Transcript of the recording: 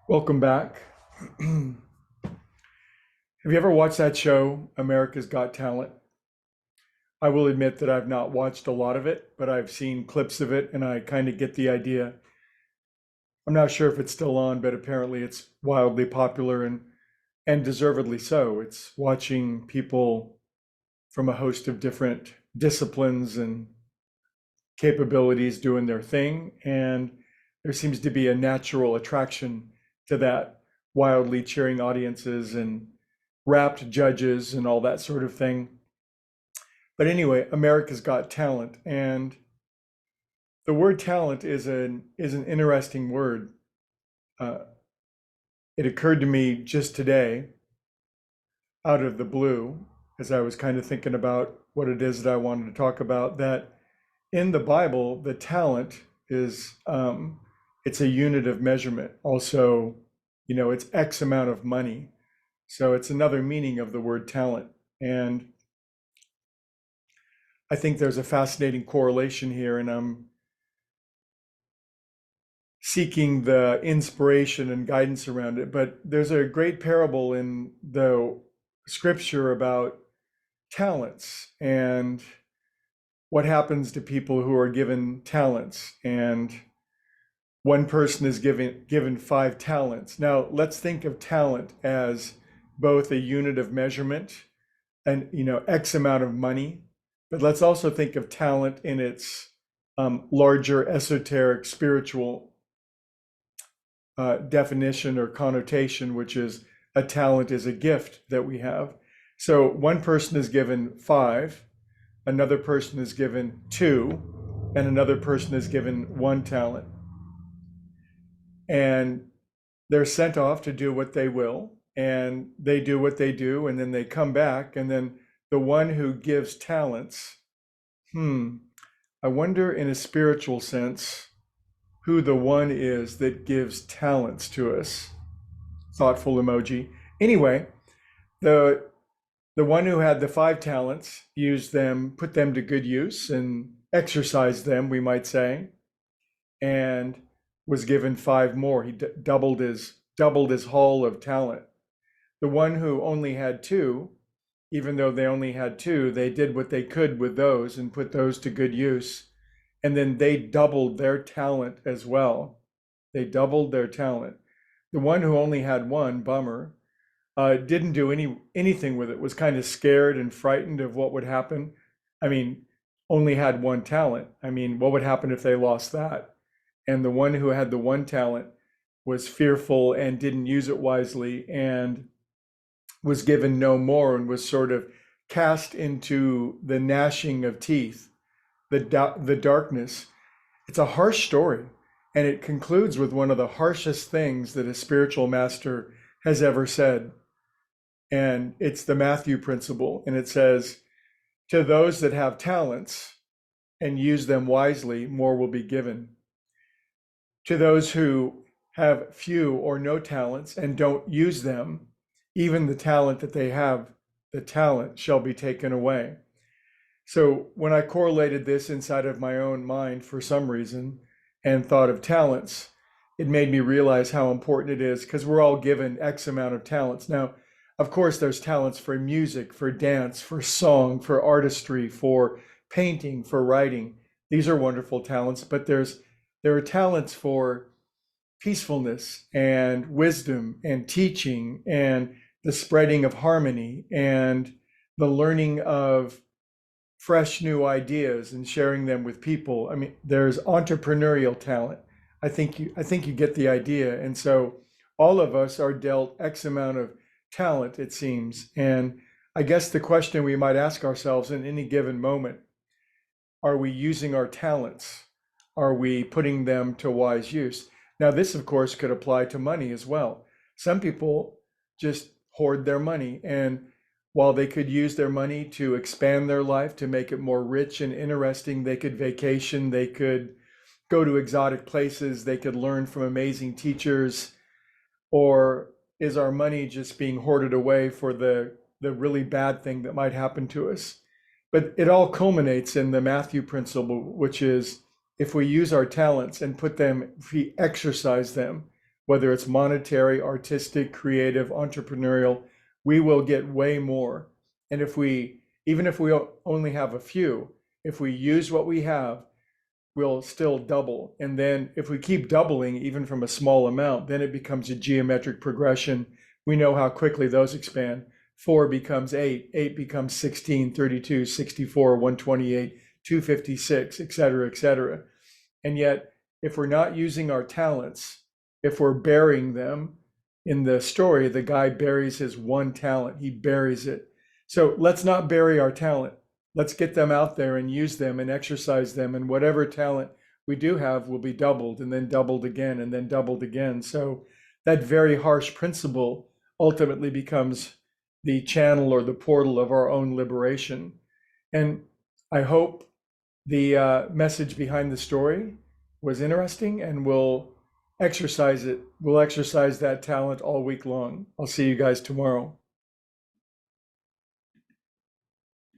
Welcome back. Have you ever watched that show, America's Got Talent? I will admit that I've not watched a lot of it, but I've seen clips of it and I kind of get the idea. I'm not sure if it's still on, but apparently it's wildly popular and deservedly so. It's watching people from a host of different disciplines and capabilities doing their thing, and there seems to be a natural attraction to that, wildly cheering audiences and rapt judges and all that sort of thing. But anyway, America's Got Talent, and the word talent is an interesting word. Uh, it occurred to me just today, out of the blue, as I was kind of thinking about what it is that I wanted to talk about. That in the Bible, the talent is it's a unit of measurement. Also, it's X amount of money. So it's another meaning of the word talent. And I think there's a fascinating correlation here, and I'm seeking the inspiration and guidance around it. But there's a great parable in the scripture about talents and what happens to people who are given talents. And one person is given 5 talents. Now, let's think of talent as both a unit of measurement and X amount of money, but let's also think of talent in its larger esoteric spiritual definition or connotation, which is a talent is a gift that we have. So one person is given 5, another person is given 2, and another person is given 1 talent. And they're sent off to do what they will, and they do what they do, and then they come back, and then the one who gives talents, I wonder in a spiritual sense who the one is that gives talents to us. Thoughtful emoji. Anyway, the the one who had the 5 talents used them, put them to good use, and exercised them, we might say, and was given 5 more. He doubled his haul of talent. The one who only had 2, even though they only had 2, they did what they could with those and put those to good use. And then they doubled their talent as well. They doubled their talent. The one who only had 1, bummer, didn't do anything with it, was kind of scared and frightened of what would happen. I mean, only had 1 talent. I mean, what would happen if they lost that? And the one who had the 1 talent was fearful and didn't use it wisely and was given no more and was sort of cast into the gnashing of teeth, the darkness. It's a harsh story, and it concludes with one of the harshest things that a spiritual master has ever said. And it's the Matthew principle. And it says, to those that have talents and use them wisely, more will be given. To those who have few or no talents and don't use them, even the talent that they have, the talent shall be taken away. So when I correlated this inside of my own mind for some reason and thought of talents, it made me realize how important it is, because we're all given X amount of talents. Now, of course, there's talents for music, for dance, for song, for artistry, for painting, for writing. These are wonderful talents, but there are talents for peacefulness and wisdom and teaching and the spreading of harmony and the learning of fresh new ideas and sharing them with people. I mean, there's entrepreneurial talent. I think you get the idea. And so all of us are dealt X amount of talent, it seems. And I guess the question we might ask ourselves in any given moment, are we using our talents? Are we putting them to wise use? Now, this, of course, could apply to money as well. Some people just hoard their money, and while they could use their money to expand their life, to make it more rich and interesting, they could vacation, they could go to exotic places, they could learn from amazing teachers. Or is our money just being hoarded away for the really bad thing that might happen to us? But it all culminates in the Matthew principle, which is if we use our talents and if we exercise them, whether it's monetary, artistic, creative, entrepreneurial, we will get way more. And even if we only have a few, if we use what we have, we'll still double. And then if we keep doubling, even from a small amount, then it becomes a geometric progression. We know how quickly those expand. 4 becomes 8, 8 becomes 16, 32, 64, 128, 256, et cetera, et cetera. And yet, if we're not using our talents, if we're burying them, in the story, the guy buries his one talent, he buries it. So let's not bury our talent. Let's get them out there and use them and exercise them. And whatever talent we do have will be doubled and then doubled again and then doubled again. So that very harsh principle ultimately becomes the channel or the portal of our own liberation. And I hope the message behind the story was interesting, and we'll exercise it. We'll exercise that talent all week long. I'll see you guys tomorrow.